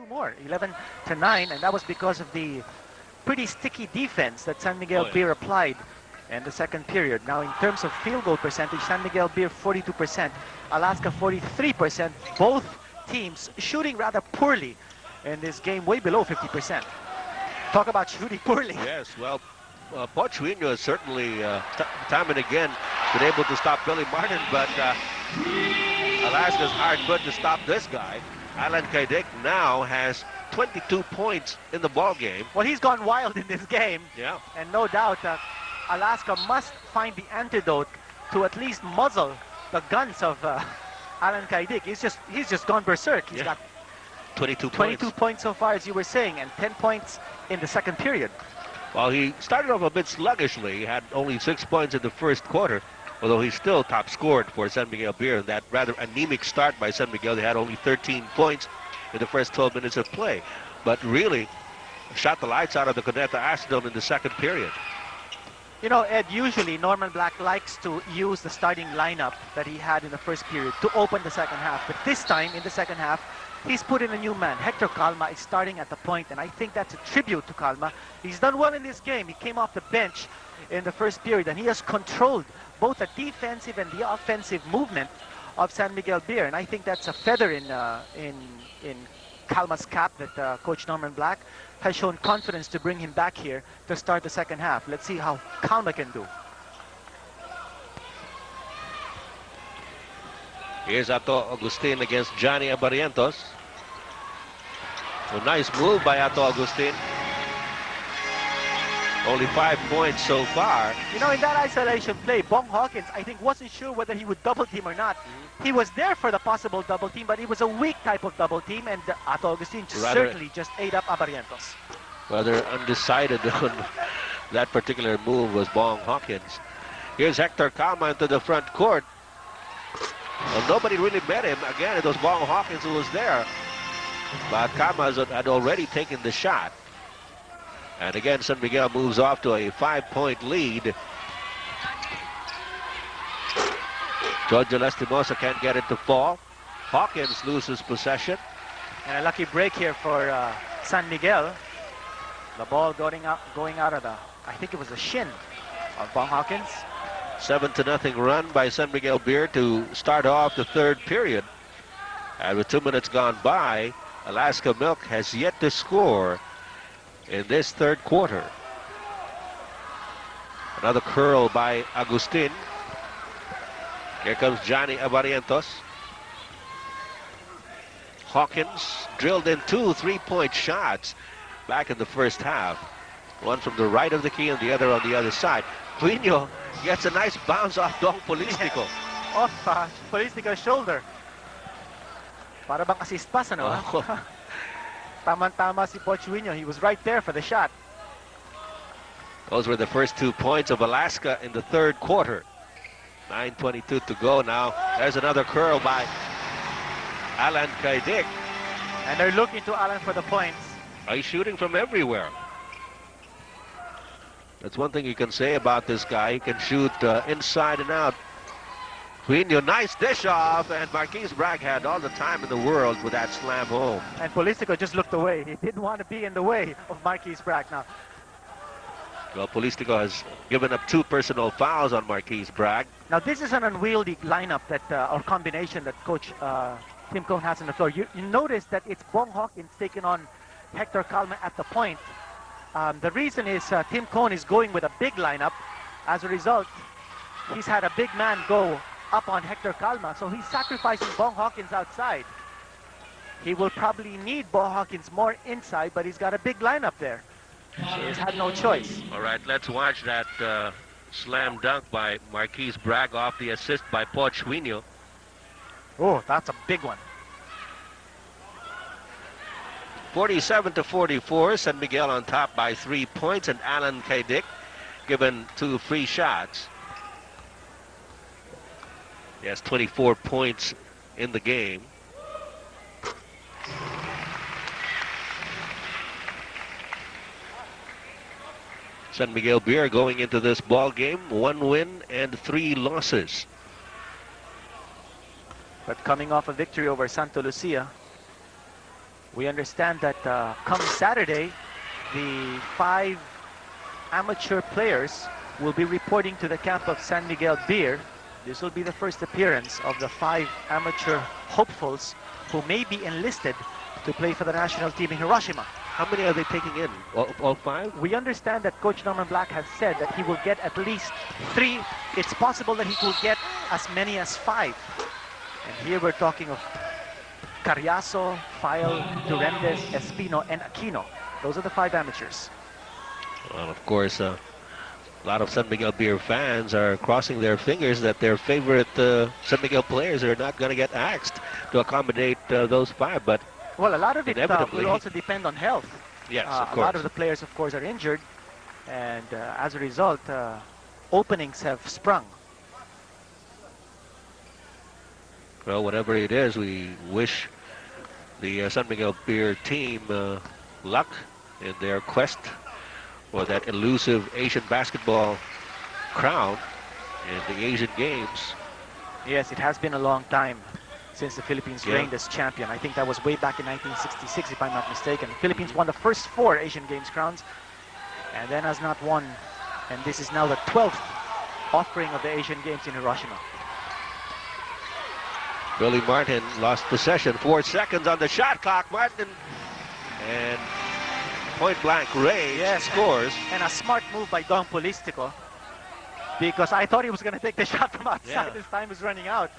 more, 11-9, and that was because of the pretty sticky defense that San Miguel Beer applied in the second period. Now, in terms of field goal percentage, San Miguel Beer 42%, Alaska 43%. Both teams shooting rather poorly in this game, way below 50%. Talk about shooting poorly. Yes, well, Pochuino has certainly time and again been able to stop Billy Martin, but Alaska's hard put to stop this guy. Alan Kaidik now has 22 points in the ball game. Well, he's gone wild in this game. Yeah. And no doubt Alaska must find the antidote to at least muzzle the guns of Alan Kaidik. He's just gone berserk. He's got 22 points so far, as you were saying, and 10 points in the second period. Well, he started off a bit sluggishly. He had only 6 points in the first quarter, although he still top scored for San Miguel Beer. That rather anemic start by San Miguel. They had only 13 points in the first 12 minutes of play, but really shot the lights out of the Cuneta Astrodome in the second period. You know, Ed, usually Norman Black likes to use the starting lineup that he had in the first period to open the second half. But this time, in the second half, he's put in a new man. Hector Calma is starting at the point, and I think that's a tribute to Calma. He's done well in this game. He came off the bench in the first period, and he has controlled both the defensive and the offensive movement of San Miguel Beer. And I think that's a feather in Calma's cap that Coach Norman Black has shown confidence to bring him back here to start the second half. Let's see how Calma can do. Here's Ato Agustin against Johnny Abarientos. A nice move by Ato Agustin. Only 5 points so far. You know, in that isolation play, Bong Hawkins, I think, wasn't sure whether he would double team or not. He was there for the possible double team, but it was a weak type of double team, and Ato Agustin certainly just ate up Abarientos. Rather undecided on that particular move was Bong Hawkins. Here's Hector Calma into the front court. Well, nobody really met him. Again, it was Bong Hawkins who was there, but Calma had already taken the shot. And again, San Miguel moves off to a 5-point lead. Giorgio Lastimosa can't get it to fall. Hawkins loses possession. And a lucky break here for San Miguel. The ball going out of the, I think it was the shin of Bong Hawkins. 7-0 run by San Miguel Beer to start off the third period. And with 2 minutes gone by, Alaska Milk has yet to score in this third quarter. Another curl by Agustin. Here comes Johnny Abarientos. Hawkins drilled in 2 3-point shots back in the first half. One from the right of the key and the other on the other side. Quino gets a nice bounce off Dong Polistico. Off Polistico's shoulder. Para bang assist pass, ano? Tama-tama si Pochuino. He was right there for the shot. Those were the first 2 points of Alaska in the third quarter. 9:22 to go now. There's another curl by Alan Kaidik. And they're looking to Alan for the points. He's shooting from everywhere. That's one thing you can say about this guy. He can shoot inside and out. Quino, nice dish off, and Marquise Bragg had all the time in the world with that slam home. And Polistico just looked away. He didn't want to be in the way of Marquise Bragg now. Well, Polistico has given up 2 personal fouls on Marquise Bragg. Now, this is an unwieldy lineup that, or combination that Coach Tim Cone has on the floor. You notice that it's Bong Hawkins taking on Hector Calma at the point. The reason is Tim Cone is going with a big lineup. As a result, he's had a big man go up on Hector Calma, so he's sacrificing Bong Hawkins outside. He will probably need Bong Hawkins more inside, but he's got a big lineup there. So he's had no choice. All right, let's watch that slam dunk by Marquise Bragg off the assist by Pochuino. Oh, that's a big one. 47-44, San Miguel on top by 3 points, and Alan Kaidik given 2 free shots. He has 24 points in the game. San Miguel Beer going into this ball game 1 win and 3 losses. But coming off a victory over Santa Lucia, We understand that come Saturday, the 5 amateur players will be reporting to the camp of San Miguel Beer. This will be the first appearance of the 5 amateur hopefuls who may be enlisted to play for the national team in Hiroshima. How many are they taking in? All 5? We understand that Coach Norman Black has said that he will get at least 3. It's possible that he will get as many as 5. And here we're talking of Carriazo, File, Durendes, Espino, and Aquino. Those are the 5 amateurs. Well, of course, a lot of San Miguel Beer fans are crossing their fingers that their favorite San Miguel players are not going to get axed to accommodate those 5. But well, a lot of it inevitably will also depend on health. Yes, of course. A lot of the players, of course, are injured, and as a result, openings have sprung. Well, whatever it is, we wish the San Miguel Beer team luck in their quest for that elusive Asian basketball crown in the Asian Games. Yes, it has been a long time since the Philippines reigned as champion. I think that was way back in 1966, if I'm not mistaken. The Philippines won the first 4 Asian Games crowns and then has not won. And this is now the 12th offering of the Asian Games in Hiroshima. Billy Martin lost possession. 4 seconds on the shot clock. Martin and point blank range scores. And a smart move by Don Polistico, because I thought he was going to take the shot from outside as time was running out.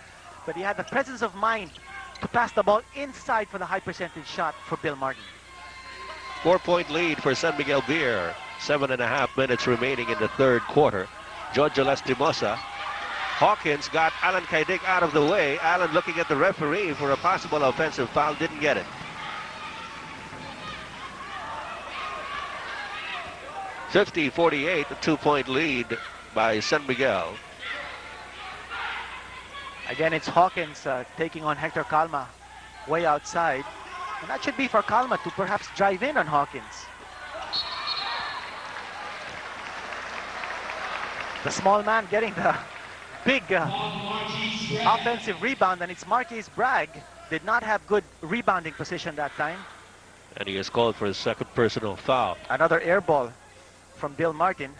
But he had the presence of mind to pass the ball inside for the high percentage shot for Bill Martin. 4-point lead for San Miguel Beer. 7.5 minutes remaining in the 3rd quarter. Giorgio Lastimosa. Hawkins got Alan Kaidik out of the way. Alan looking at the referee for a possible offensive foul, didn't get it. (50-48), a 2-point lead by San Miguel. Again, it's Hawkins taking on Hector Calma way outside. And that should be for Calma to perhaps drive in on Hawkins. The small man getting the big offensive rebound, and it's Marquis Bragg. Did not have good rebounding position that time. And he is called for his 2nd personal foul. Another air ball from Bill Martin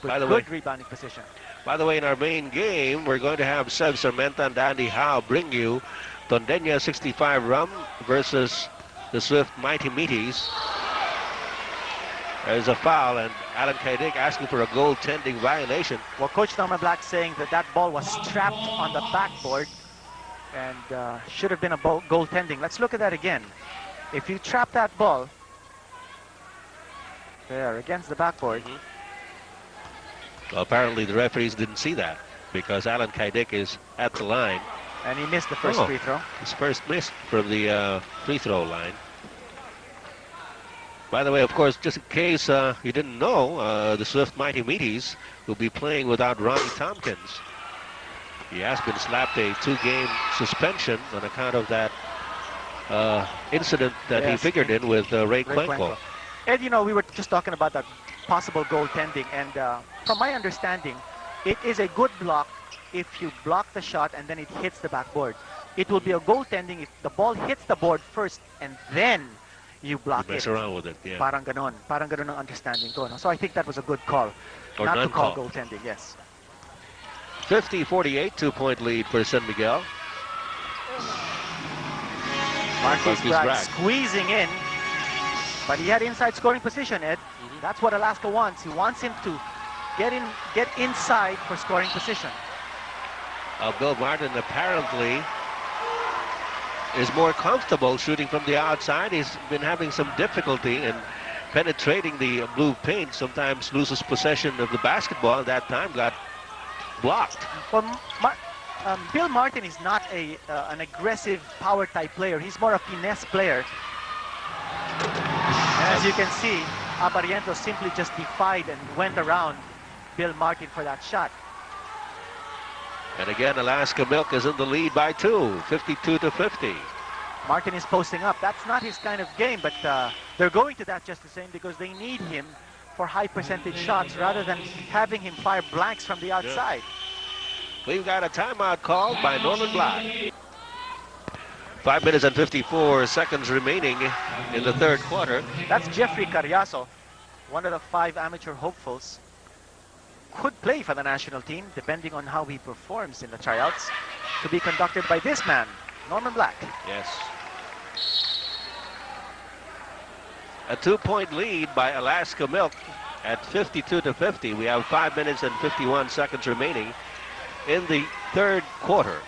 with good rebounding position. By the way, in our main game, we're going to have Sev Sarmenta and Andy Howe bring you Tondenya 65 Rum versus the Swift Mighty Meaties. There's a foul, and Alan Kaidik asking for a goaltending violation. Well, Coach Norman Black saying that that ball was trapped on the backboard and should have been a goaltending. Let's look at that again. If you trap that ball there against the backboard. Well, apparently the referees didn't see that because Alan Kaidik is at the line. And he missed the first free throw. His first miss from the free throw line. By the way, of course, just in case you didn't know, the Swift Mighty Meaties will be playing without Ronnie Tompkins. He has been slapped a 2-game suspension on account of that incident that he figured in with Ray Cuenco. Ed, you know, we were just talking about that possible goaltending, and from my understanding, it is a good block if you block the shot and then it hits the backboard. It will be a goaltending if the ball hits the board first and then you block mess around with it, yeah. Parang ganon ang understanding ko. No? So I think that was a good call. Or not to call non-call. goaltending, yes. 50-48, 2-point lead for San Miguel. Marquis Bragg squeezing in, but he had inside scoring position, Ed. That's what Alaska wants. He wants him to get inside for scoring position. Bill Martin apparently is more comfortable shooting from the outside. He's been having some difficulty in penetrating the blue paint. Sometimes loses possession of the basketball. That time got blocked. Well, Bill Martin is not an aggressive power type player. He's more a finesse player. And as you can see, Abarientos simply just defied and went around Bill Martin for that shot. And again, Alaska Milk is in the lead by 2, 52-50. Martin is posting up. That's not his kind of game, but they're going to that just the same because they need him for high percentage shots rather than having him fire blanks from the outside. We've got a timeout called by Norman Black. 5 minutes and 54 seconds remaining in the third quarter. That's Jeffrey Carriazo, one of the 5 amateur hopefuls. Could play for the national team depending on how he performs in the tryouts, to be conducted by this man, Norman Black. Yes. A 2-point lead by Alaska Milk at 52-50. We have 5 minutes and 51 seconds remaining in the third quarter.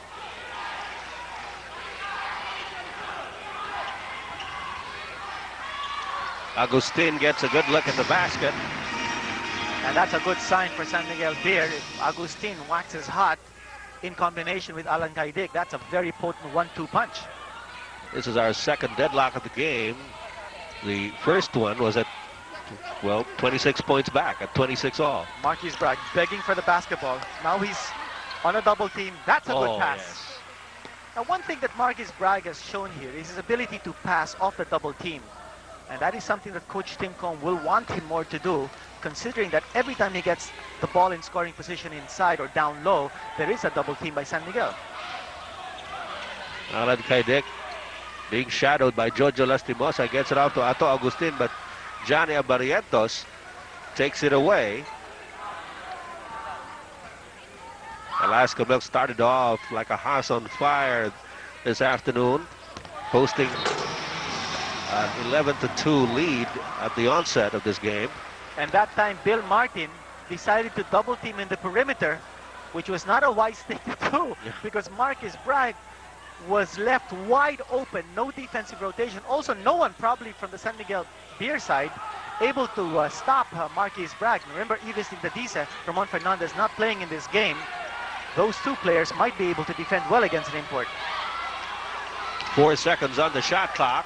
Agustin gets a good look at the basket. And that's a good sign for San Miguel Beer. If Agustin waxes hot in combination with Alan Kaidik, that's a very potent 1-2 punch. This is our second deadlock of the game. The first one was at, well, 26 points back at 26 all. Marquis Bragg begging for the basketball. Now he's on a double team. That's a good pass. Yes. Now, one thing that Marquis Bragg has shown here is his ability to pass off the double team. And that is something that Coach Tim Cone will want him more to do, considering that every time he gets the ball in scoring position inside or down low, there is a double team by San Miguel. Alan Kaidik being shadowed by Jojo Lastimosa, gets it out to Ato Agustin, but Johnny Barrientos takes it away. Alaska Milk started off like a house on fire this afternoon, posting an 11-2 lead at the onset of this game. And that time, Bill Martin decided to double team in the perimeter, which was not a wise thing to do, because Marquis Bragg was left wide open, no defensive rotation. Also, no one probably from the San Miguel Beer side able to stop Marquis Bragg. Remember, Ives Dintadisa, Ramon Fernandez not playing in this game. Those 2 players might be able to defend well against an import. 4 seconds on the shot clock.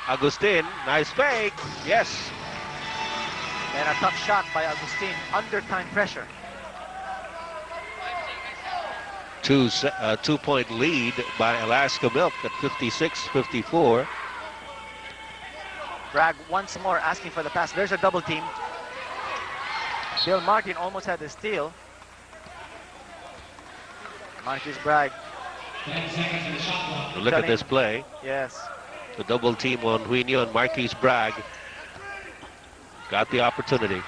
Agustin, nice fake, yes. And a tough shot by Agustin under time pressure. 2-point lead by Alaska Milk at 56-54. Bragg once more asking for the pass. There's a double team. Bill Martin almost had the steal. Marquis Bragg. Look at this play. Yes. The double team on Huinio and Marquis Bragg got the opportunity.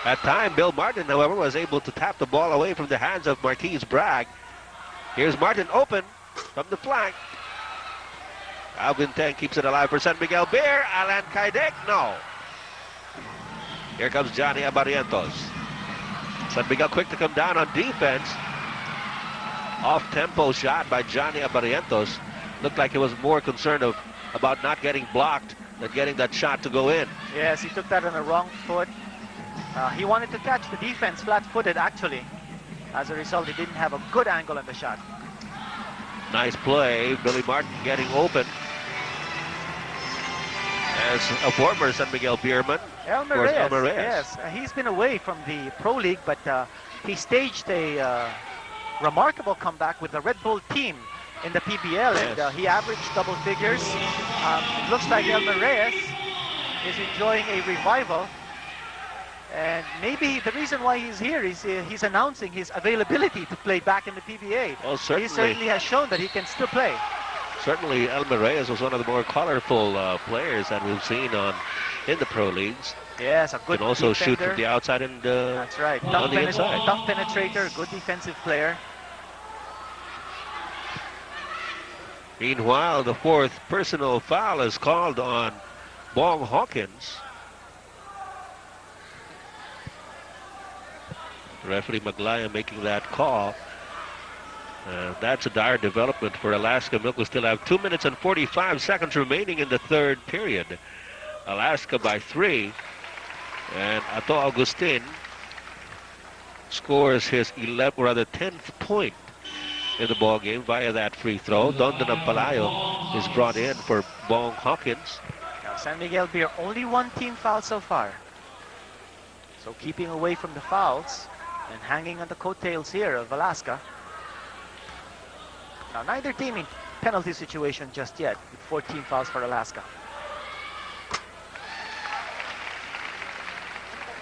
At time, Bill Martin, however, was able to tap the ball away from the hands of Marquis Bragg. Here's Martin open from the flank. Alvin Tang keeps it alive for San Miguel Beer. Alan Kaidik, no. Here comes Johnny Abarientos. San Miguel quick to come down on defense. Off-tempo shot by Johnny Abarientos. Looked like he was more concerned about not getting blocked than getting that shot to go in. Yes, he took that on the wrong foot. He wanted to catch the defense flat-footed, actually. As a result, he didn't have a good angle on the shot. Nice play. Billy Martin getting open. As a former San Miguel Beerman. Elmer Reyes. Yes, he's been away from the Pro League, but he staged a remarkable comeback with the Red Bull team in the PBL, yes. And he averaged double figures. It looks like Elmer Reyes is enjoying a revival. And maybe the reason why he's here is he's announcing his availability to play back in the PBA. Well, certainly. He certainly has shown that he can still play. Certainly, Elmer Reyes was one of the more colorful players that we've seen in the pro leagues. Yes, a good Can also defender. shoot from the outside and that's right. on the inside. Tough penetrator, good defensive player. Meanwhile, the 4th personal foul is called on Bong Hawkins. Referee Maglaya making that call. That's a dire development for Alaska Milk. We still have 2 minutes and 45 seconds remaining in the third period. Alaska by 3. And Ato Agustin scores his 10th point in the ball game via that free throw. Dondon Palayo is brought in for Bong Hawkins. Now San Miguel Beer only 1 team foul so far. So keeping away from the fouls and hanging on the coattails here of Alaska. Now neither team in penalty situation just yet, with 14 fouls for Alaska.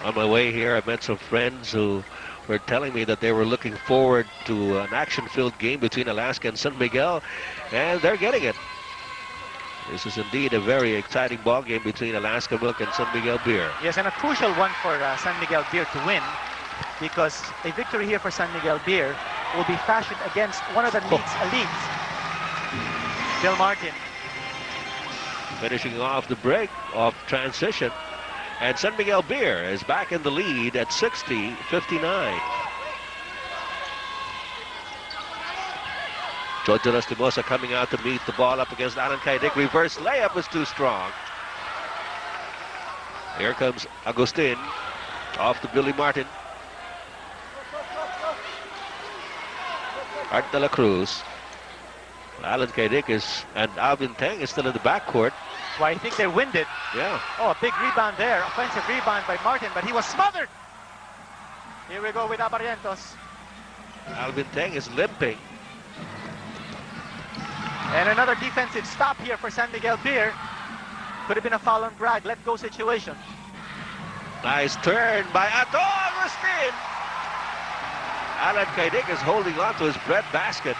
On my way here, I met some friends who for telling me that they were looking forward to an action-filled game between Alaska and San Miguel, and they're getting it. This is indeed a very exciting ball game between Alaska Milk and San Miguel Beer. Yes, and a crucial one for San Miguel Beer to win, because a victory here for San Miguel Beer will be fashioned against one of the league's elites, Bill Martin. Finishing off the break of transition. And San Miguel Beer is back in the lead at 60-59. Jojo Lastimosa coming out to meet the ball up against Alan Kaidik. Reverse layup was too strong. Here comes Agustin off to Billy Martin. Art de la Cruz. Alan Kaidik and Alvin Tang is still in the backcourt. Why, I think they're winded. Yeah. Oh, a big rebound there. Offensive rebound by Martin, but he was smothered. Here we go with Abarientos. Alvin Tang is limping. And another defensive stop here for San Miguel Beer. Could have been a foul on Bragg. Let go situation. Nice turn by Ato Agustin. Alan Kaidik is holding on to his bread basket.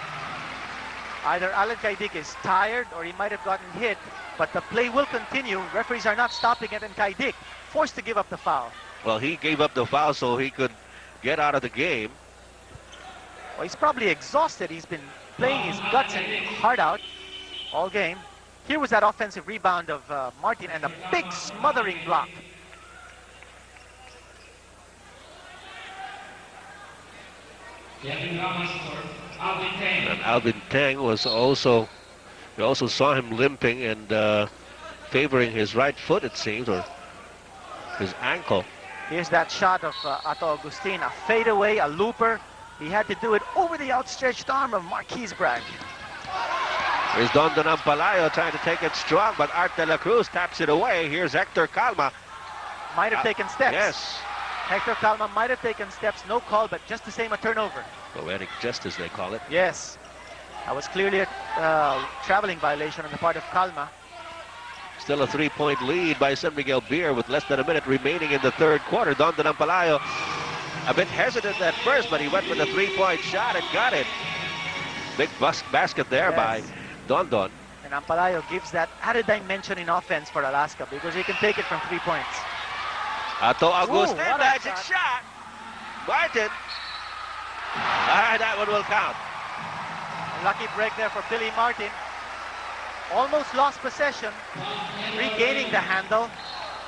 Either Alan Kaidik is tired or he might have gotten hit, but the play will continue. Referees are not stopping it, and Kaidik forced to give up the foul. Well, he gave up the foul so he could get out of the game. Well, he's probably exhausted. He's been playing his guts and heart out all game. Here was that offensive rebound of Martin and a big smothering block. And Alvin Tang was also, we also saw him limping and favoring his right foot, it seems, or his ankle. Here's that shot of Ato Agustin, a fadeaway, a looper. He had to do it over the outstretched arm of Marquise Bragg. Here's Don Palayo trying to take it strong, but Art de la Cruz taps it away. Here's Hector Calma. Might have taken steps. Yes. Hector Calma might have taken steps, no call, but just the same a turnover. Poetic justice, they call it. Yes. That was clearly a traveling violation on the part of Calma. Still a 3-point lead by San Miguel Beer with less than a minute remaining in the third quarter. Don Palayo a bit hesitant at first, but he went with a 3-point shot and got it. Big basket there by Don. And Ampalayo gives that added dimension in offense for Alaska because he can take it from 3 points. Ato Agustin, magic shot. shot. Martin. That one will count. A lucky break there for Billy Martin. Almost lost possession, regaining the handle.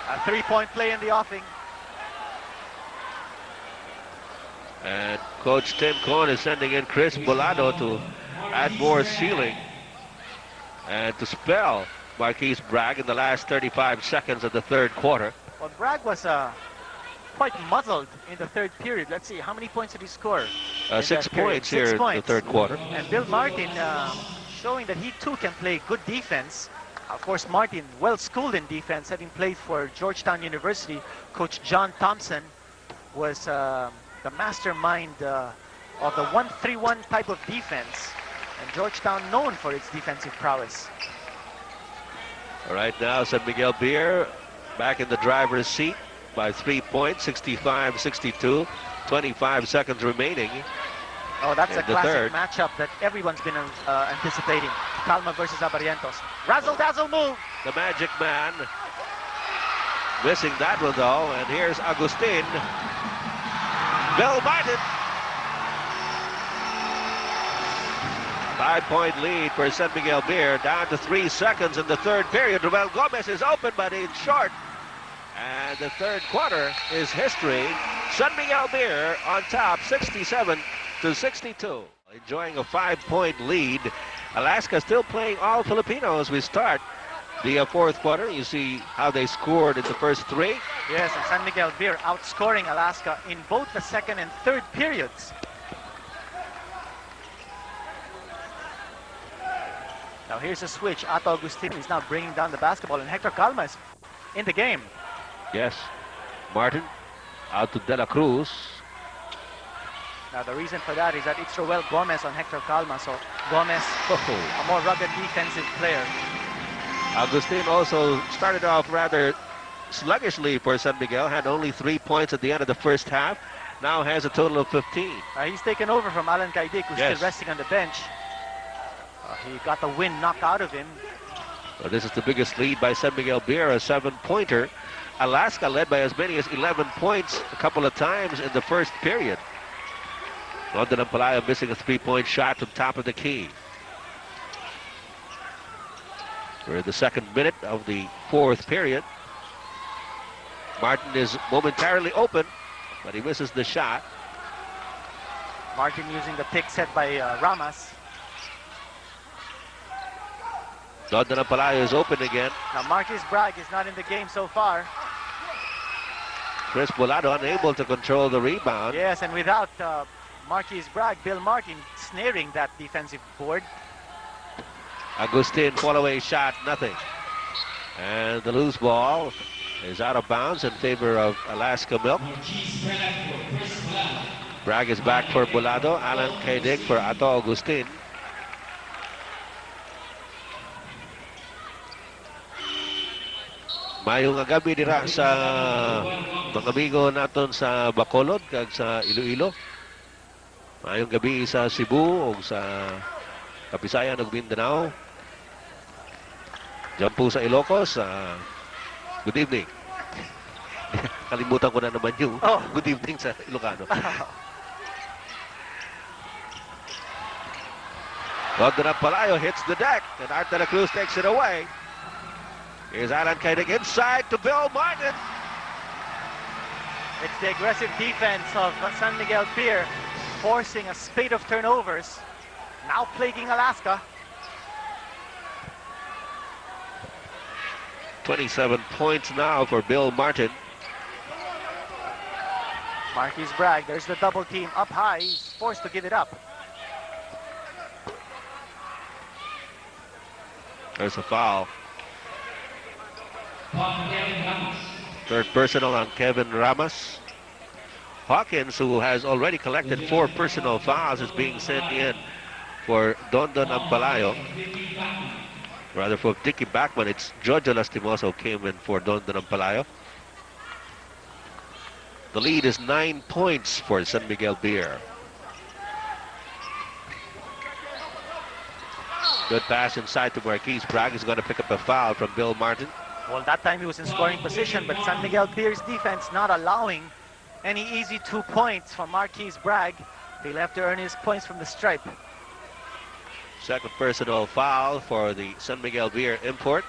A 3-point play in the offing. And Coach Tim Cohn is sending in Chris Bolado to add more ceiling and to spell Marquise Bragg in the last 35 seconds of the third quarter. Well, Bragg was quite muzzled in the third period. Let's see, how many points did he score? 6 points here in the third quarter. And Bill Martin showing that he too can play good defense. Of course, Martin, well schooled in defense, having played for Georgetown University. Coach John Thompson was the mastermind of the 1-3-1 type of defense. And Georgetown known for its defensive prowess. All right, now San Miguel Beer back in the driver's seat by 3 points, 65-62, 25 seconds remaining. Oh, that's a classic third matchup that everyone's been anticipating. Calma versus Abarientos. Razzle-dazzle move. The Magic Man missing that one though, and here's Agustin. Bill Martin. 5-point lead for San Miguel Beer, down to 3 seconds in the third period. Ruel Gomez is open, but it's short. And the third quarter is history. San Miguel Beer on top, 67-62. Enjoying a 5-point lead. Alaska still playing all Filipino as we start the fourth quarter. You see how they scored in the first three. Yes, and San Miguel Beer outscoring Alaska in both the second and third periods. Now here's a switch. Ato Agustin is now bringing down the basketball, and Hector Calma is in the game. Yes. Martin out to De La Cruz. Now the reason for that is that it's Roel Gomez on Hector Calma, so Gomez, a more rugged defensive player. Agustin also started off rather sluggishly for San Miguel, had only 3 points at the end of the first half. now has a total of 15. He's taken over from Alan Kaidik, who's Yes. still resting on the bench. He got the wind knocked out of him. Well, this is the biggest lead by San Miguel Beer, a 7-pointer. Alaska led by as many as 11 points a couple of times in the first period. London and Palayo missing a 3-point shot from top of the key. We're in the second minute of the fourth period. Martin is momentarily open, but he misses the shot. Martin using the pick set by Ramas. London and Palayo is open again. Now Marquis Bragg is not in the game so far. Chris Bolado unable to control the rebound. Yes, and without Marquis Bragg, Bill Martin snaring that defensive board. Agustin fall-away shot, nothing. And the loose ball is out of bounds in favor of Alaska Milk. Bragg is back for Bolado. Alan Kaidik for Ato Agustin. Mayong gabi dira sa mga amigo naton sa Bacolod kag sa Iloilo. Mayong gabi sa Cebu o sa Kapisayan ug Mindanao. Diyan po sa Ilocos, good evening. Kalimutan ko na naman yung good evening sa Ilocano. London and Palayo hits the deck, and Art de la Cruz takes it away. Here's Alan Kaidik inside to Bill Martin. It's the aggressive defense of San Miguel Beer forcing a spate of turnovers, now plaguing Alaska. 27 points now for Bill Martin. Marquis Bragg, there's the double team up high. He's forced to give it up. There's a foul. Third personal on Kevin Ramos. Hawkins, who has already collected 4 personal fouls, is being sent in for Dondon Ampalayo. Rather, for Dicky Backman, it's Jojo Lastimoso came in for Dondon Ampalayo. The lead is 9 points for San Miguel Beer. Good pass inside to Marquis Bragg. Is going to pick up a foul from Bill Martin. Well, that time he was in scoring position, but San Miguel Beer's defense not allowing any easy 2 points from Marquis Bragg. They left to earn his points from the stripe. Second personal foul for the San Miguel Beer import.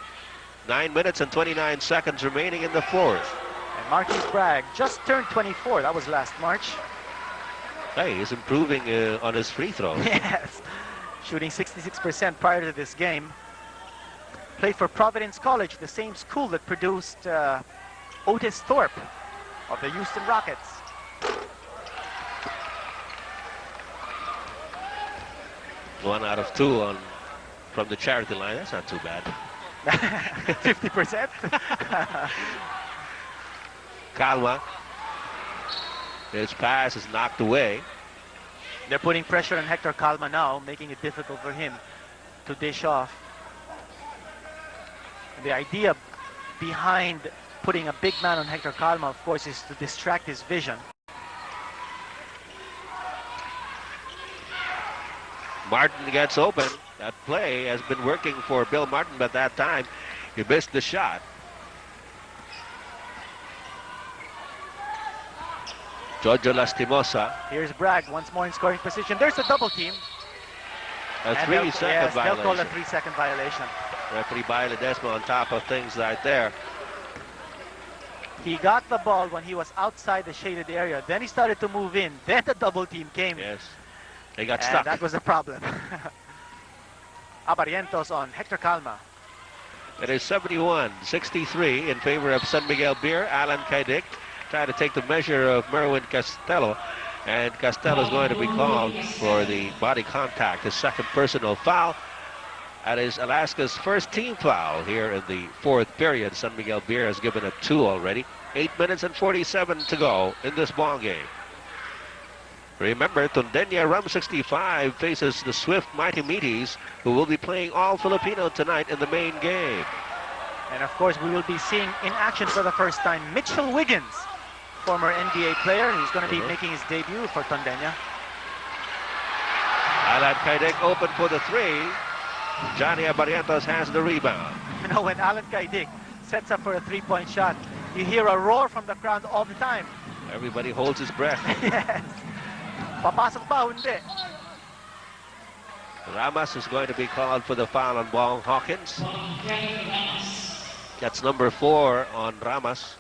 9 minutes and 29 seconds remaining in the fourth. And Marquis Bragg just turned 24. That was last March. Hey, he's improving on his free throw. Yes. Shooting 66% prior to this game. Played for Providence College, the same school that produced Otis Thorpe of the Houston Rockets. One out of 2 from the charity line. That's not too bad. 50%. Calma. His pass is knocked away. They're putting pressure on Hector Calma now, making it difficult for him to dish off. The idea behind putting a big man on Hector Calma, of course, is to distract his vision. Martin gets open. That play has been working for Bill Martin, but that time he missed the shot. Jojo Lastimosa. Here's Bragg once more in scoring position. There's a double team. A 3-second violation. They'll call a 3-second violation. Referee Ledesma on top of things right there. He got the ball when he was outside the shaded area. Then he started to move in. Then the double team came. Yes. They got and stuck. That was a problem. Abarientos on Hector Calma. It is 71-63 in favor of San Miguel Beer. Alan Kaidik trying to take the measure of Merwin Castello. And Castello is going to be called for the body contact, his second personal foul. That is Alaska's first team foul here in the fourth period. San Miguel Beer has given it 2 already. 8 minutes and 47 to go in this ball game. Remember, Tondenya Rum 65 faces the Swift Mighty Meaties, who will be playing all Filipino tonight in the main game. And of course, we will be seeing in action for the first time Mitchell Wiggins former NBA player. He's going to be making his debut for Tondenya. Alan Kaidik open for the three. Johnny Abarientos has the rebound. You know, when Alan Kaidik sets up for a three-point shot, you hear a roar from the crowd all the time. Everybody holds his breath. Yes. Papasok ba? Hindi. Ramos is going to be called for the foul on Bong Hawkins. That's number 4 on Ramos.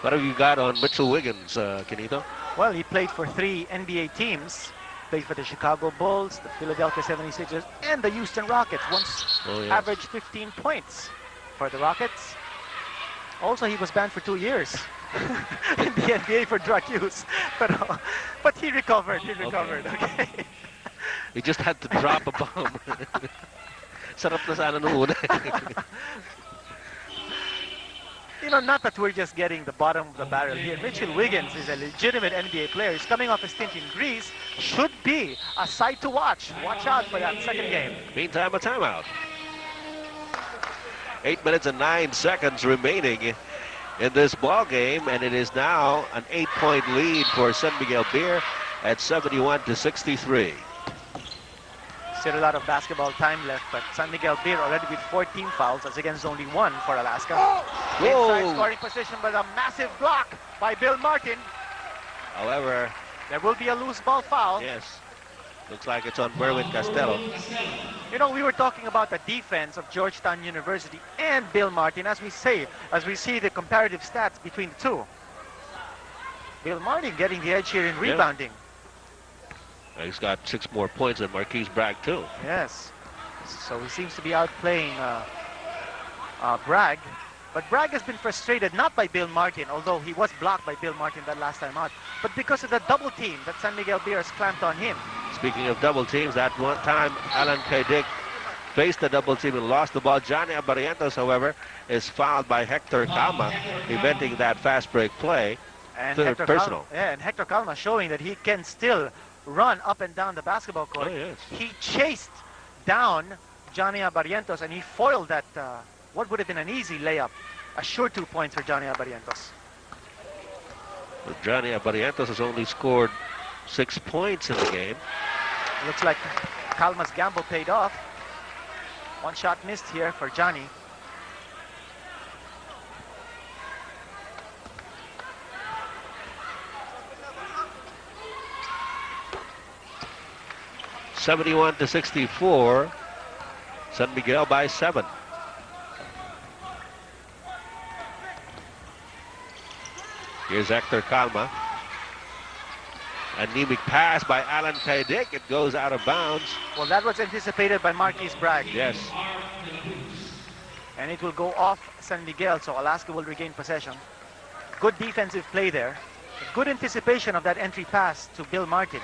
What have you got on Mitchell Wiggins, Kanino? Well, he played for 3 NBA teams. Played for the Chicago Bulls, the Philadelphia 76ers, and the Houston Rockets. Once averaged 15 points for the Rockets. Also, he was banned for 2 years in the NBA for drug use. But he recovered. He recovered. Okay. He just had to drop a bomb. Sarap na sana nung una. You know, not that we're just getting the bottom of the barrel here. Mitchell Wiggins is a legitimate NBA player. He's coming off a stint in Greece. Should be a sight to watch. Watch out for that second game. Meantime, a timeout. 8 minutes and 9 seconds remaining in this ball game, and it is now an 8-point lead for San Miguel Beer at 71-63. Still a lot of basketball time left, but San Miguel Beer already with 14 fouls. That's against only 1 for Alaska. Inside scoring position, but a massive block by Bill Martin. However, there will be a loose ball foul. Yes. Looks like it's on Merwin Castelo. You know, we were talking about the defense of Georgetown University and Bill Martin, as we see the comparative stats between the two. Bill Martin getting the edge here in rebounding. He's got 6 more points than Marquise Bragg, too. Yes. So he seems to be outplaying Bragg. But Bragg has been frustrated, not by Bill Martin, although he was blocked by Bill Martin that last time out, but because of the double team that San Miguel Beer has clamped on him. Speaking of double teams, that one time Alan Kaidik faced the double team and lost the ball. Johnny Abarientos, however, is fouled by Hector Calma, preventing that fast break play. And Hector Calma showing that he can still run up and down the basketball court. Oh, yes. He chased down Johnny Abarientos and he foiled that, what would have been an easy layup. A sure 2 points for Johnny Abarientos. But Johnny Abarientos has only scored 6 points in the game. Looks like Calma's gamble paid off. 1 shot missed here for Johnny. (71-64). San Miguel by 7. Here's Hector Calma. Anemic pass by Alan Kaidik. It goes out of bounds. Well, that was anticipated by Marquise Bragg. Yes. And it will go off San Miguel, so Alaska will regain possession. Good defensive play there. Good anticipation of that entry pass to Bill Martin.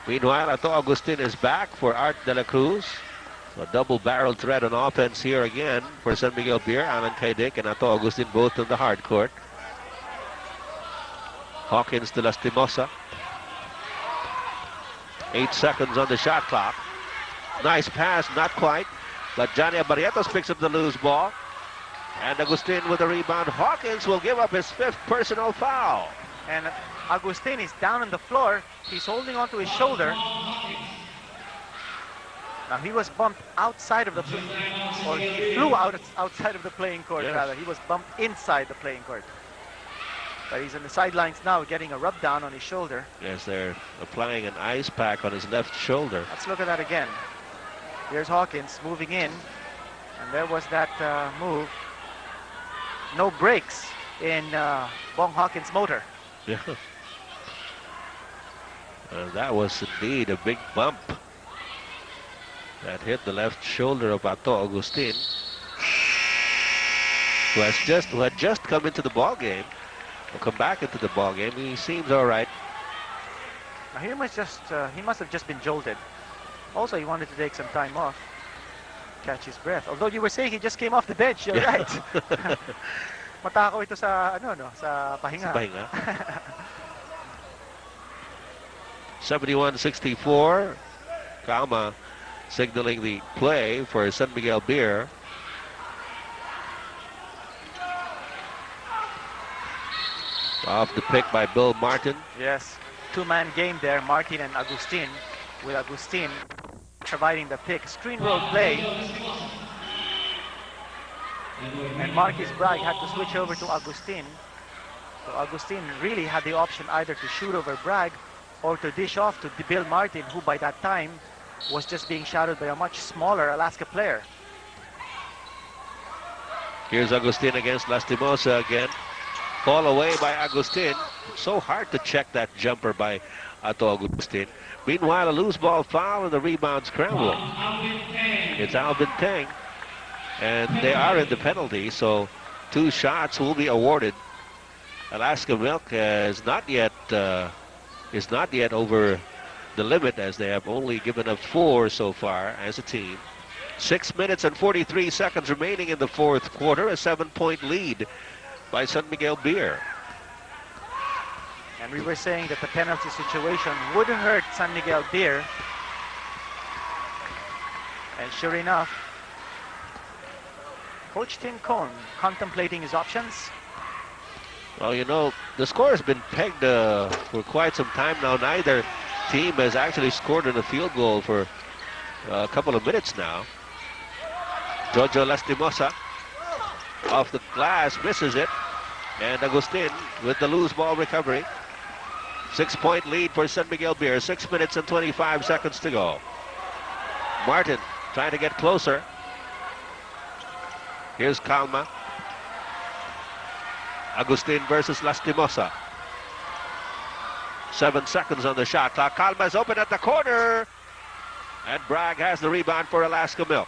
Meanwhile, Ato Agustin is back for Art De La Cruz. A double-barrel threat on offense here again for San Miguel Beer. Alan Kaidik and Ato Agustin both on the hard court. Hawkins to Lastimosa. 8 seconds on the shot clock. Nice pass, not quite. But Johnny Abarientos picks up the loose ball. And Agustin with a rebound. Hawkins will give up his 5th personal foul. And Agustin is down on the floor. He's holding onto his shoulder. Now he was bumped outside of the or he flew outside of the playing court, rather. He was bumped inside the playing court. But he's on the sidelines now getting a rub down on his shoulder. Yes, they're applying an ice pack on his left shoulder. Let's look at that again. Here's Hawkins moving in. And there was that move. No brakes in Bong Hawkins' motor. Yeah. That was indeed a big bump that hit the left shoulder of Ato Agustin, who had just come into the ball game. Will come back into the ball game. He seems all right. Now he must have just been jolted. Also, he wanted to take some time off, catch his breath. Although you were saying he just came off the bench, you're right. Matako ito sa sa pahinga. Sa pahinga. 71-64. Calma signaling the play for San Miguel Beer. Off the pick by Bill Martin. Yes, two-man game there, Martin and Agustin, with Agustin providing the pick. Screen roll play. And Marquis Bragg had to switch over to Agustin. So Agustin really had the option either to shoot over Bragg or to dish off to Bill Martin, who by that time was just being shadowed by a much smaller Alaska player. Here's Agustin against Lastimosa again. Ball away by Agustin. So hard to check that jumper by Ato Agustin. Meanwhile, a loose ball foul and the rebound scramble. It's Alvin Teng. And they are in the penalty, so 2 shots will be awarded. Alaska Milk is not yet over the limit, as they have only given up 4 so far as a team. 6 minutes and 43 seconds remaining in the fourth quarter. A 7-point lead by San Miguel Beer. And we were saying that the penalty situation would hurt San Miguel Beer. And sure enough, Coach Tim Cone contemplating his options. Well, you know, the score has been pegged for quite some time now. Neither team has actually scored in a field goal for a couple of minutes now. Jojo Lastimosa off the glass, misses it. And Agustin with the loose ball recovery. 6-point lead for San Miguel Beer. 6 minutes and 25 seconds to go. Martin trying to get closer. Here's Calma. Agustin versus Lastimosa. 7 seconds on the shot clock. Calma's open at the corner. And Bragg has the rebound for Alaska Milk.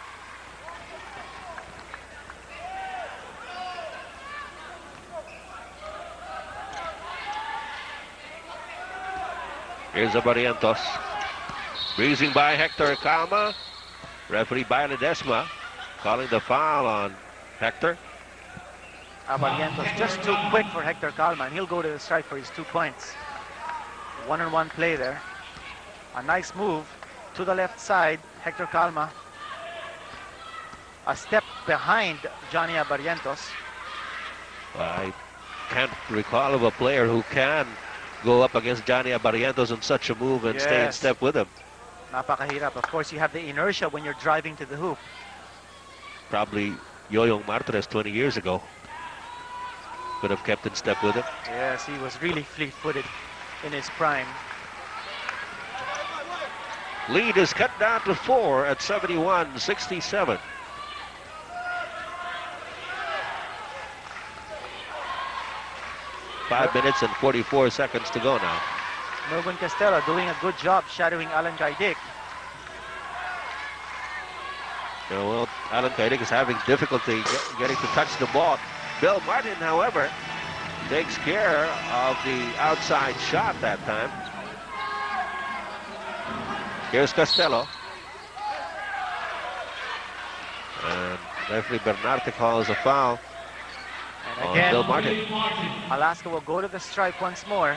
Here's Abarientos. Breezing by Hector Calma. Referee Bailadesma calling the foul on Hector. Abarientos just too quick for Hector Calma, and he'll go to the strike for his 2 points. One-on-one play there. A nice move to the left side. Hector Calma a step behind Johnny Abarientos. I can't recall of a player who can go up against Johnny Abarientos on such a move and stay in step with him. Napakahirap. Of course, you have the inertia when you're driving to the hoop. Probably Yoyong Martres 20 years ago could have kept in step with him. Yes, he was really fleet-footed in his prime. Lead is cut down to 4 at 71-67. Five minutes and 44 seconds to go now. Melvin Castelo doing a good job shadowing Alan Kaidik. Yeah, well, Alan Kaidik is having difficulty getting to touch the ball. Bill Martin, however, takes care of the outside shot that time. Here's Castelo. And referee Bernarte calls a foul And on again, Bill Martin. Alaska will go to the stripe once more.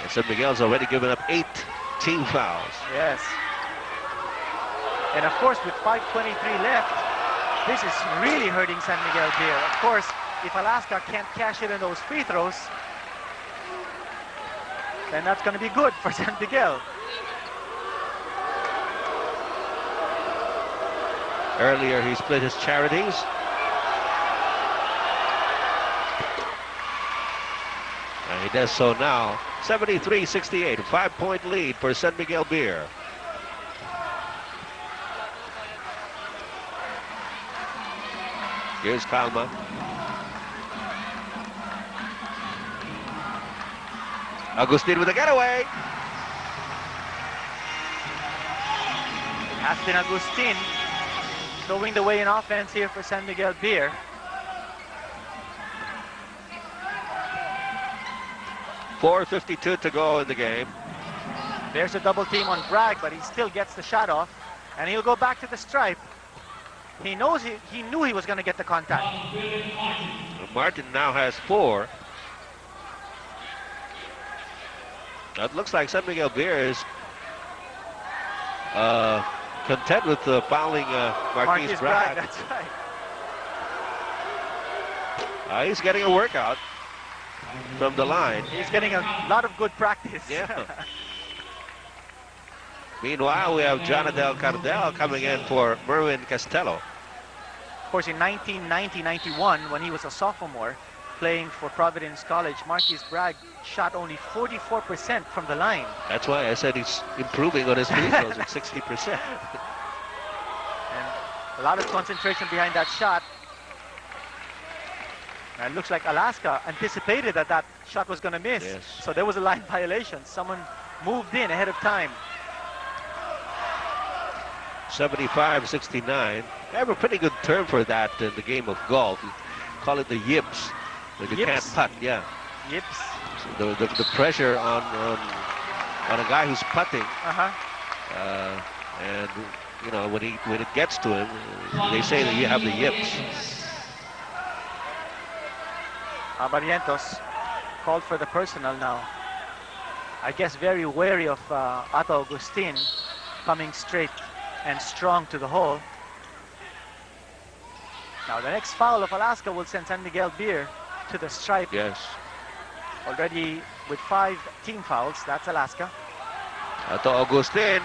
And San Miguel's already given up 8 team fouls. Yes. And of course, with 5:23 left, this is really hurting San Miguel Beer. Of course, if Alaska can't cash in on those free throws, then that's going to be good for San Miguel. Earlier, he split his charities. And he does so now. 73-68, a 5-point lead for San Miguel Beer. Here's Calma. Agustin with a getaway. It has been Agustin showing the way in offense here for San Miguel Beer. .452 to go in the game. There's a double team on Bragg, but he still gets the shot off, and he'll go back to the stripe. He knows he knew he was going to get the contact. Martin now has 4. It looks like San Miguel Beer is content with fouling Marquise Bragg. That's right. He's getting a workout from the line. He's getting a lot of good practice. Yeah. Meanwhile, we have Jonadel Cardell coming in for Merwin Castello. Of course, in 1990-91, when he was a sophomore playing for Providence College, Marquise Bragg shot only 44% from the line. That's why I said he's improving on his free throws at 60%. And a lot of concentration behind that shot. And it looks like Alaska anticipated that that shot was going to miss. Yes. So there was a line violation. Someone moved in ahead of time. 75-69. They have a pretty good term for that in the game of golf. You call it the yips. When you can't putt, yeah. Yips. So the pressure on a guy who's putting. And you know, when it gets to him, they say that you have the yips. Barrientos called for the personal now. I guess very wary of Otto Agustin coming straight and strong to the hole. Now the next foul of Alaska will send San Miguel Beer to the stripe. Yes. Already with 5 team fouls. That's Alaska. Otto Agustin.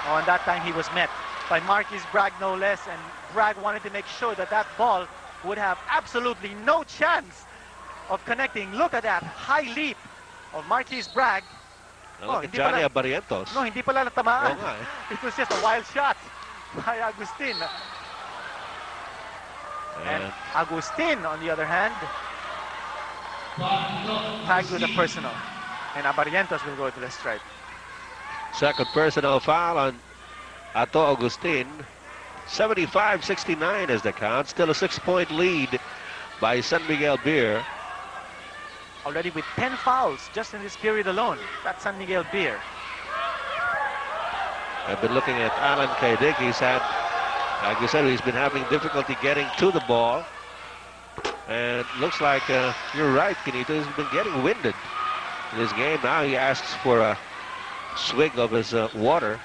Oh, and that time he was met by Marquise Bragg, no less. And Bragg wanted to make sure that that ball would have absolutely no chance of connecting. Look at that high leap of Marquise Bragg. Look at Johnny Barrientos. No, hindi pala natamaan. Oh, it was just a wild shot by Agustin. And Agustin, on the other hand, tagged with a personal. And Barrientos will go to the stripe. Second personal foul on Otto Agustin. 75-69 is the count. Still a 6-point lead by San Miguel Beer. Already with 10 fouls just in this period alone. That's San Miguel Beer. I've been looking at Alan Kaidig. He's had, like you said, he's been having difficulty getting to the ball. And it looks like you're right, Kanito. He's been getting winded in this game. Now he asks for a swig of his water.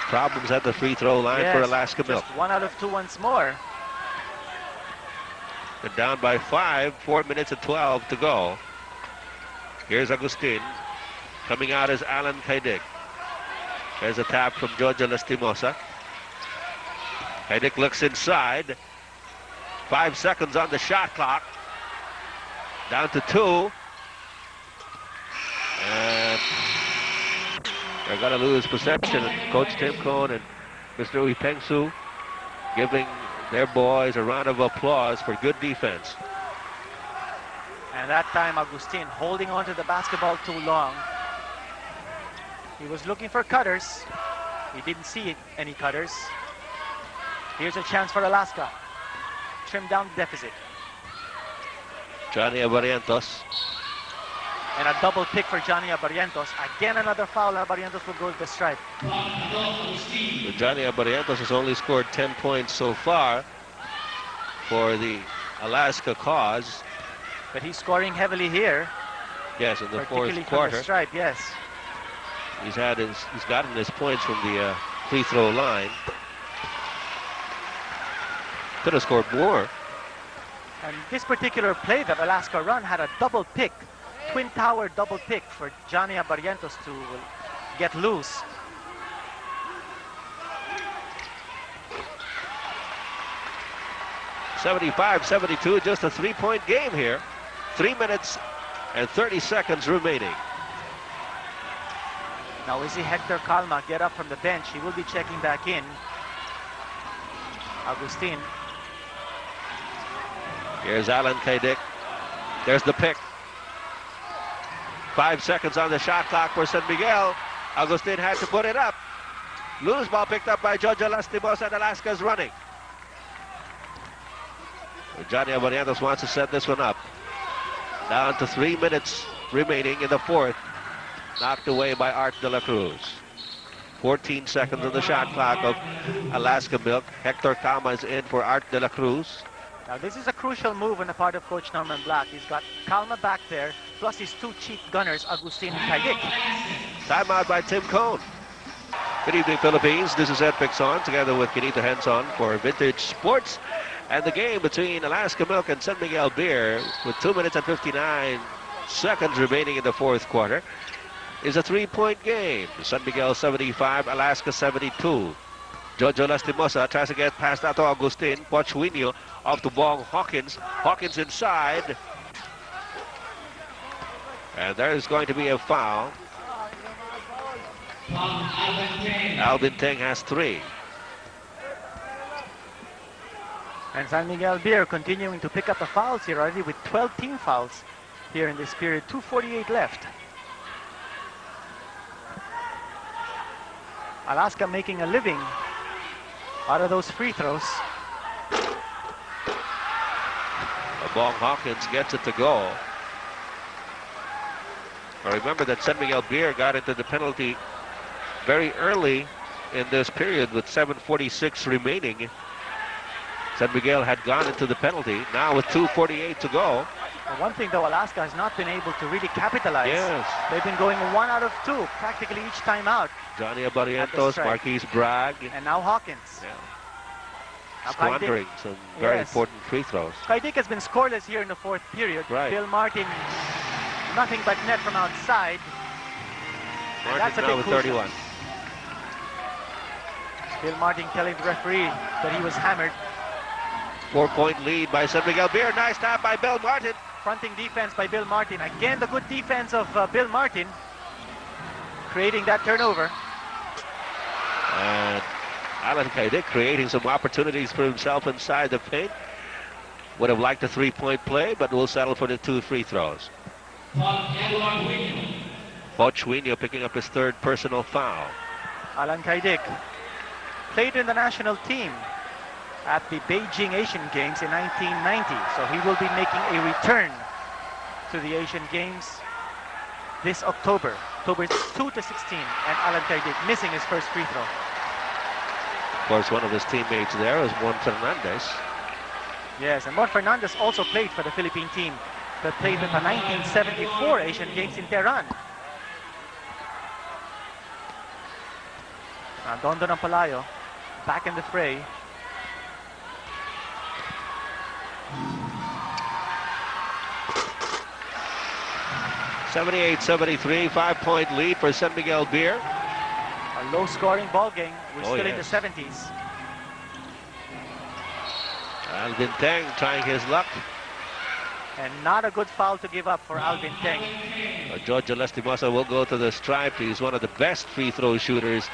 Problems at the free throw line for Alaska Milk. Just 1 out of 2 once more. They're down by 5, 4 minutes and 12 to go. Here's Agustin. Coming out is Alan Kaidig. There's a tap from Georgia Lastimosa. Kaidig looks inside. 5 seconds on the shot clock. Down to 2. And they're going to lose possession. Coach Tim Cohn and Mr. Uy Pengsu giving their boys a round of applause for good defense. And that time, Agustin holding on to the basketball too long. He was looking for cutters. He didn't see any cutters. Here's a chance for Alaska. Trim down the deficit. Johnny Barrientos. And a double pick for Johnny Barrientos. Again, another foul. Barrientos will go to the stripe. Johnny Barrientos has only scored 10 points so far for the Alaska cause. But he's scoring heavily here. Yes, in the fourth particularly quarter. from the stripe, yes. He's gotten his points from the free throw line. Could have scored more. And this particular play that Alaska run had a double pick. Twin tower double pick for Johnny Barrientos to get loose. (75-72), just a 3-point game here. 3 minutes and 30 seconds remaining. Now we see Hector Calma get up from the bench. He will be checking back in. Agustin. Here's Alan Kaidik. There's the pick. 5 seconds on the shot clock for San Miguel. Agustin had to put it up. Loose ball picked up by Georgia Lastimosa, and Alaska's running. Johnny Barrientos wants to set this one up. Down to 3 minutes remaining in the fourth. Knocked away by Art de la Cruz. 14 seconds on the shot clock of Alaska Milk. Hector Calma is in for Art de la Cruz. Now this is a crucial move on the part of Coach Norman Black. He's got Calma back there, plus his two chief gunners, Agustin and Kaidik. Timeout by Tim Cone. Good evening, Philippines. This is Ed Pixon together with Kanito Henson for Vintage Sports. And the game between Alaska Milk and San Miguel Beer with 2 minutes and 59 seconds remaining in the fourth quarter is a 3-point game. San Miguel 75, Alaska 72. Jojo Lastimosa tries to get past Ato Agustin. Pochuino off to Bong Hawkins. Hawkins inside. And there is going to be a foul. Alvin Teng has 3. And San Miguel Beer continuing to pick up the fouls here already with 12 team fouls here in this period. 2:48 left. Alaska making a living out of those free throws. Bong Hawkins gets it to go. Remember that San Miguel Beer got into the penalty very early in this period with 7:46 remaining. San Miguel had gone into the penalty. Now with 2:48 to go. And one thing though, Alaska has not been able to really capitalize. Yes. They've been going 1 out of 2 practically each time out. Johnny Abarientos, Marquise Bragg. And now Hawkins. Yeah. Now Squandering some very important free throws. Kaidik has been scoreless here in the fourth period. Right. Bill Martin, nothing but net from outside. Martin that's a now big with crucial. 31. Bill Martin telling the referee that he was hammered. 4-point lead by San Miguel Beer. Nice tap by Bill Martin. Fronting defense by Bill Martin. Again, the good defense of Bill Martin. Creating that turnover. And Alan Kaidik creating some opportunities for himself inside the paint. Would have liked a 3-point play, but will settle for the 2 free throws. Pochuino picking up his 3rd personal foul. Alan Kaidik played in the national team at the Beijing Asian Games in 1990. So he will be making a return to the Asian Games this October 2 to 16. And Alan Kaidik missing his first free throw. Of course, one of his teammates there is Juan Fernandez. Yes, and Juan Fernandez also played for the Philippine team that played at the 1974 Asian Games in Tehran. Dondo ng Palayo back in the fray. (78-73), 5-point lead for San Miguel Beer. A low-scoring ball game. We're still in the 70s. Alvin Teng trying his luck. And not a good foul to give up for Alvin Teng. George Lastimosa will go to the stripe. He's one of the best free throw shooters,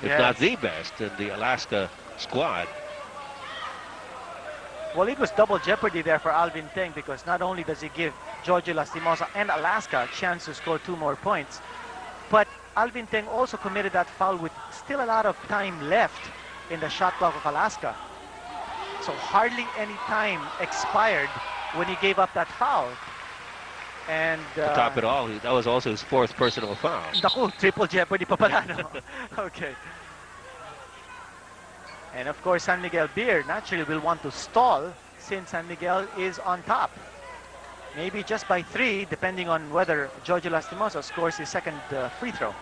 if not the best, in the Alaska squad. Well, it was double jeopardy there for Alvin Teng because not only does he give Giorgio Lastimosa and Alaska a chance to score 2 more points, but Alvin Teng also committed that foul with still a lot of time left in the shot clock of Alaska. So hardly any time expired when he gave up that foul. And to top it all, that was also his 4th personal foul. Naku, triple jeopardy pa pala, no? Okay. And of course, San Miguel Beer naturally will want to stall since San Miguel is on top. Maybe just by 3, depending on whether Giorgio Lastimosa scores his 2nd free throw.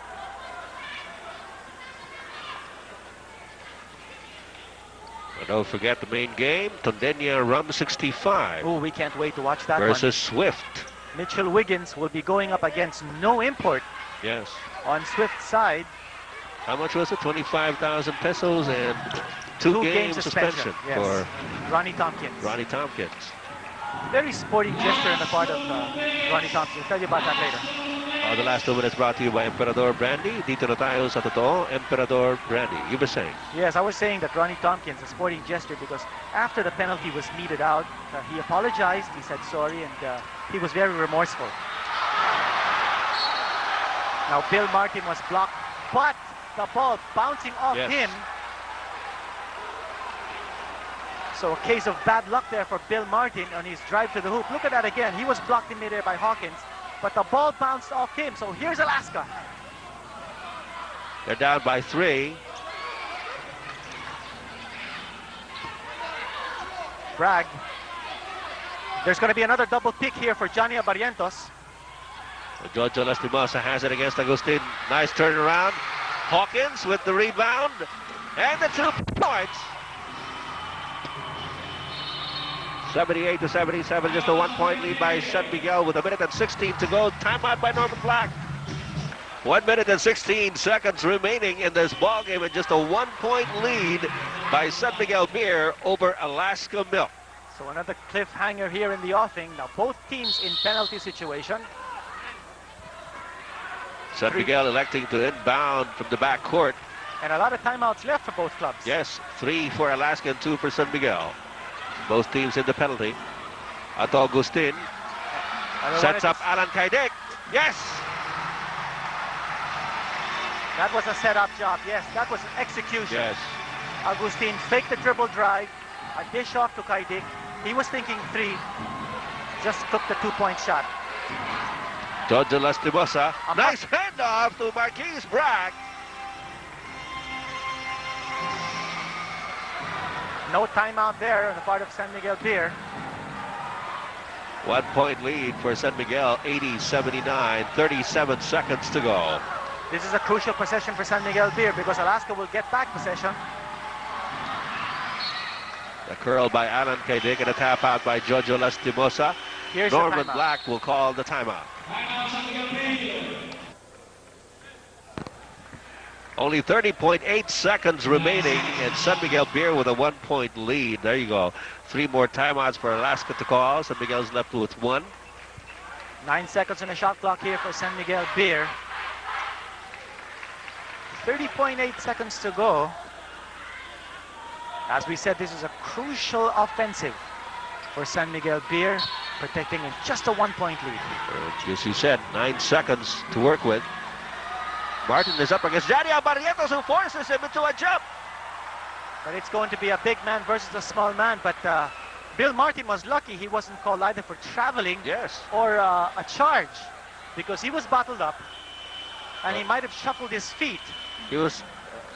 But don't forget the main game, Tondenia Rum 65. Oh, we can't wait to watch that versus Swift. Mitchell Wiggins will be going up against no import. Yes. On Swift's side. How much was it? 25,000 pesos and 2 game suspension for Ronnie Tompkins. Ronnie Tompkins. Very sporting gesture on the part of Ronnie Tompkins. I'll tell you about that later. The last 2 minutes brought to you by Emperador Brandy. Dito na tayo sa totoo, Emperador Brandy. You were saying? Yes, I was saying that Ronnie Tompkins, a sporting gesture, because after the penalty was meted out, he apologized, he said sorry, and he was very remorseful. Now Bill Martin was blocked, but the ball bouncing off him. So a case of bad luck there for Bill Martin on his drive to the hoop. Look at that again. He was blocked in midair by Hawkins, but the ball bounced off him. So here's Alaska. They're down by 3. Bragg There's going to be another double pick here for Johnny Abarientos. Jojo Lastimosa has it against Agustin. Nice turnaround. Hawkins with the rebound. And the 2 points. 78 to 77, just a 1-point lead by San Miguel with 1:16 to go. Timeout by Norman Black. 1:16 remaining in this ball game, and just a 1-point lead by San Miguel Beer over Alaska Milk. So another cliffhanger here in the offing. Now both teams in penalty situation. San Miguel electing to inbound from the back court. And a lot of timeouts left for both clubs. Yes, 3 for Alaska and 2 for San Miguel. Both teams in the penalty. Ato Agustin sets up Alan Kaidik. Yes! That was a setup job. Yes, that was an execution. Yes. Agustin faked the dribble drive. A dish off to Kaidik. He was thinking 3. Just took the 2-point shot. Jojo Lastimosa. Nice handoff to Marquise Bragg. No timeout there on the part of San Miguel Beer. 1-point lead for San Miguel, 80-79, 37 seconds to go. This is a crucial possession for San Miguel Beer because Alaska will get back possession. The curl by Alan Kaidik and a tap out by Jojo Lastimosa. Here's Norman Black will call the timeout. Only 30.8 seconds remaining, and San Miguel Beer with a 1-point lead. There you go. 3 more timeouts for Alaska to call. San Miguel's left with 1. 9 seconds on the shot clock here for San Miguel Beer. 30.8 seconds to go. As we said, this is a crucial offensive for San Miguel Beer, protecting in just a 1-point lead. As you said, 9 seconds to work with. Martin is up against Johnny Abarientos, who forces him into a jump. But it's going to be a big man versus a small man. But Bill Martin was lucky he wasn't called either for traveling or a charge, because he was bottled up and he might have shuffled his feet. He was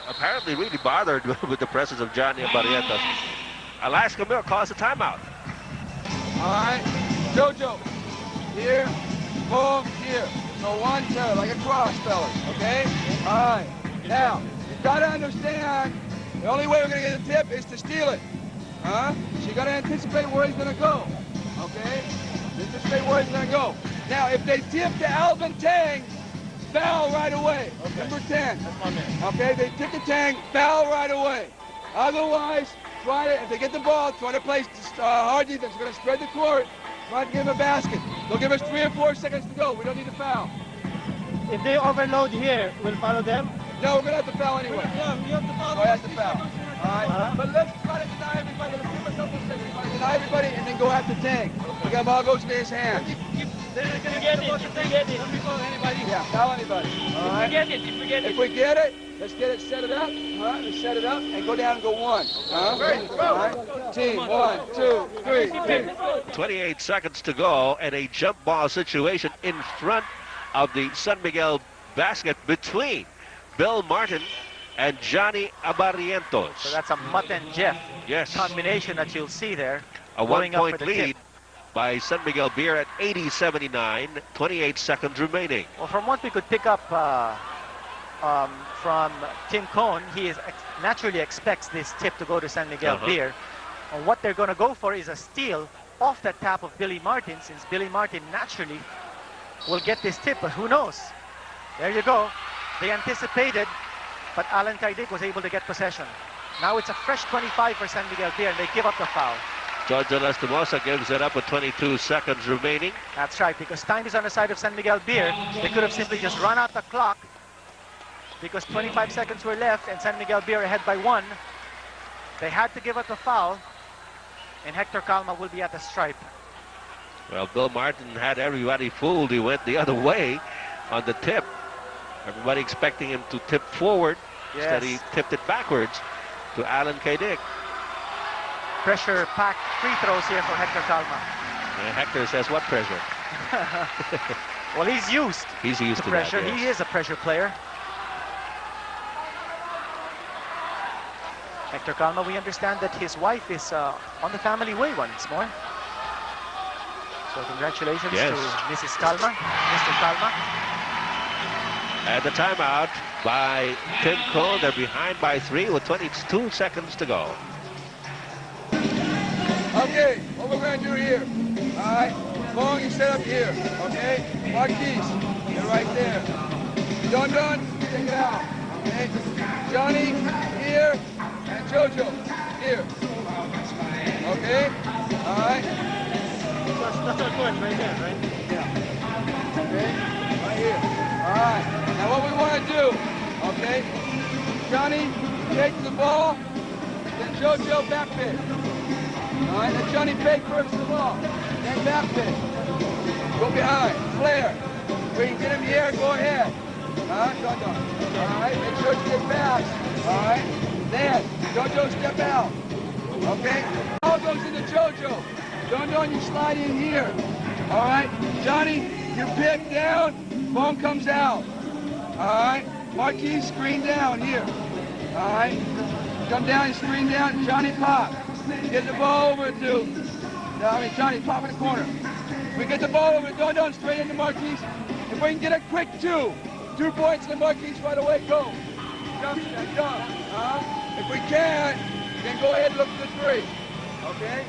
apparently really bothered with the presence of Johnny Abarientos. Alaska Milk calls a timeout. All right, Jojo, here, boom, here. So 1, 2, like a cross, fellas, okay? All right, now, you've got to understand, the only way we're going to get a tip is to steal it, huh? So you got to anticipate where he's going to go, okay? Anticipate where he's going to go. Now, if they tip to Alvin Tang, foul right away, number 10. That's my man. Okay, they tip to Tang, foul right away. Otherwise, try to, if they get the ball, try to play hard defense. We're going to spread the court. Try to give him a basket. They'll give us 3 or 4 seconds to go. We don't need to foul. If they overload here, we'll follow them? No, we're going to have to foul anyway. You have to follow So he has to foul. All right? But let's try to deny everybody. Let's give ourselves a second. Try to deny everybody and then go after Tang. We got ball goes into his hands. They're not going to get it. If we get it. Don't foul anybody. Yeah, foul anybody. All right? If we get it. Let's get it, set it up. All right, let's set it up and go down and go 1. All right? Team, 1, 2, 3. 28 seconds to go, and a jump ball situation in front of the San Miguel basket between Bill Martin and Johnny Abarientos. So that's a Mutt and Jeff combination that you'll see there. A 1-point lead tip by San Miguel Beer at 80-79, 28 seconds remaining. Well, from what we could pick up from Tim Cohn, he naturally expects this tip to go to San Miguel Beer. And what they're going to go for is a steal off the tap of Billy Martin, since Billy Martin naturally will get this tip, but who knows? There you go. They anticipated, but Alan Kaidik was able to get possession. Now it's a fresh 25 for San Miguel Beer, and they give up the foul. Jojo Lastimosa gives it up with 22 seconds remaining. That's right, because time is on the side of San Miguel Beer. They could have simply just run out the clock because 25 seconds were left and San Miguel Beer ahead by 1. They had to give up the foul, and Hector Calma will be at the stripe. Well, Bill Martin had everybody fooled. He went the other way on the tip. Everybody expecting him to tip forward. Instead, he tipped it backwards to Alan Kaidik. Pressure-packed free throws here for Hector Calma. And Hector says, what pressure? Well, he's used to pressure. That, yes. He is a pressure player. Hector Calma, we understand that his wife is on the family way once more. So congratulations Yes. to Mrs. Kalma, Mr. Kalma. And the timeout by Tim Cone. They're behind by 3 with 22 seconds to go. Okay, what we're going to do here, all right, Bong, you set up here, okay? Marquise, you're right there. Don, take it out, okay? Johnny, here, and Jojo, here. Okay? All right? That's our court right there, right? Yeah. Okay? Right here. All right. Now what we want to do, okay? Johnny, take the ball, then Jojo back pick. All right, now Johnny fake first the ball, then back pick. Go behind, flare. We can get him here, go ahead. Don. All right, make sure you get fast. All right, then Jojo step out. Okay, ball goes into Jojo. Don, you slide in here. All right, Johnny, you pick down, ball comes out. All right, Marquis screen down here. All right, come down, screen down, Johnny pop. Get the ball over to, Johnny pop in the corner. We get the ball over to Don straight into Marquis. If we can get a quick 2 points to Marquis right away, go. Jump, if we can, then go ahead and look for the 3. Okay?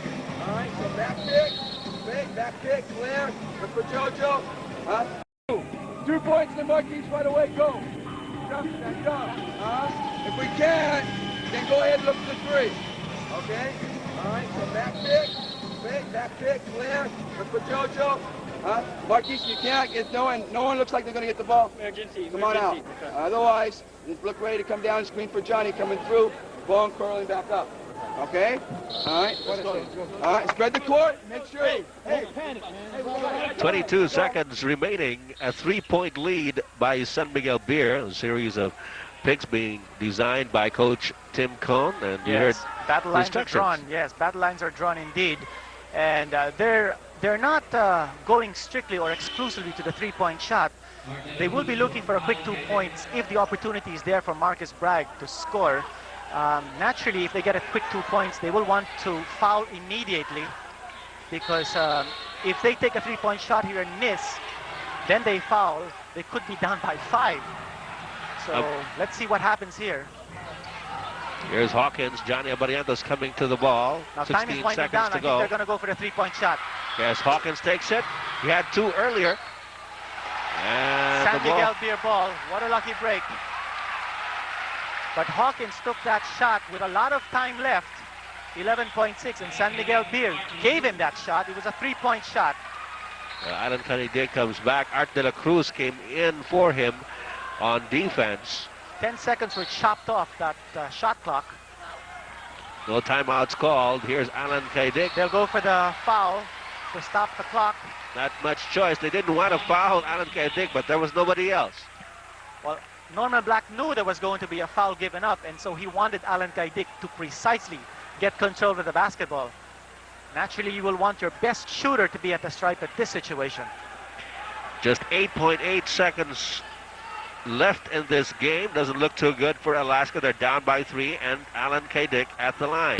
All right, so back pick, clear. Look for Jojo. 2 points to Marquis right away, go. Jump. If we can, then go ahead and look for the 3. Okay? All right, so back pick, clear. Look for Jojo. Marquis, you can't get no one looks like they're going to get the ball. Emergency. Come on out. Okay. Otherwise, just look ready to come down and screen for Johnny coming through. Ball curling back up. Okay? All right. All right, spread the court. Make sure. Hey, panic, man. 22 seconds remaining. A 3-point lead by San Miguel Beer. A series of picks being designed by Coach Tim Cone. And you heard battle lines are instructions. drawn. Yes, battle lines are drawn indeed. And they're not going strictly or exclusively to the 3-point shot. They will be looking for a quick 2 points if the opportunity is there for Marcus Bragg to score. Naturally, if they get a quick 2 points, they will want to foul immediately, because if they take a 3-point shot here and miss, then they foul. They could be down by 5. So let's see what happens here. Here's Hawkins. Johnny Abarientos coming to the ball. Now time is 16 winding seconds down. I to think go. they're going to go for the 3-point shot. Yes, Hawkins takes it. He had 2 earlier. And San the ball. Miguel Beer ball. What a lucky break. But Hawkins took that shot with a lot of time left. 11.6, and San Miguel Beer gave him that shot. It was a 3-point shot. Alan Canide comes back. Art de la Cruz came in for him on defense. 10 seconds were chopped off that shot clock. No timeouts called. Here's Alan Kaidik. They'll go for the foul to stop the clock. Not much choice. They didn't want to foul Alan Kaidik, but there was nobody else. Well, Norman Black knew there was going to be a foul given up, and so he wanted Alan Kaidik to precisely get control of the basketball. Naturally, you will want your best shooter to be at the stripe at this situation. Just 8.8 seconds left in this game. Doesn't look too good for Alaska. They're down by 3, and Alan Kaidik at the line.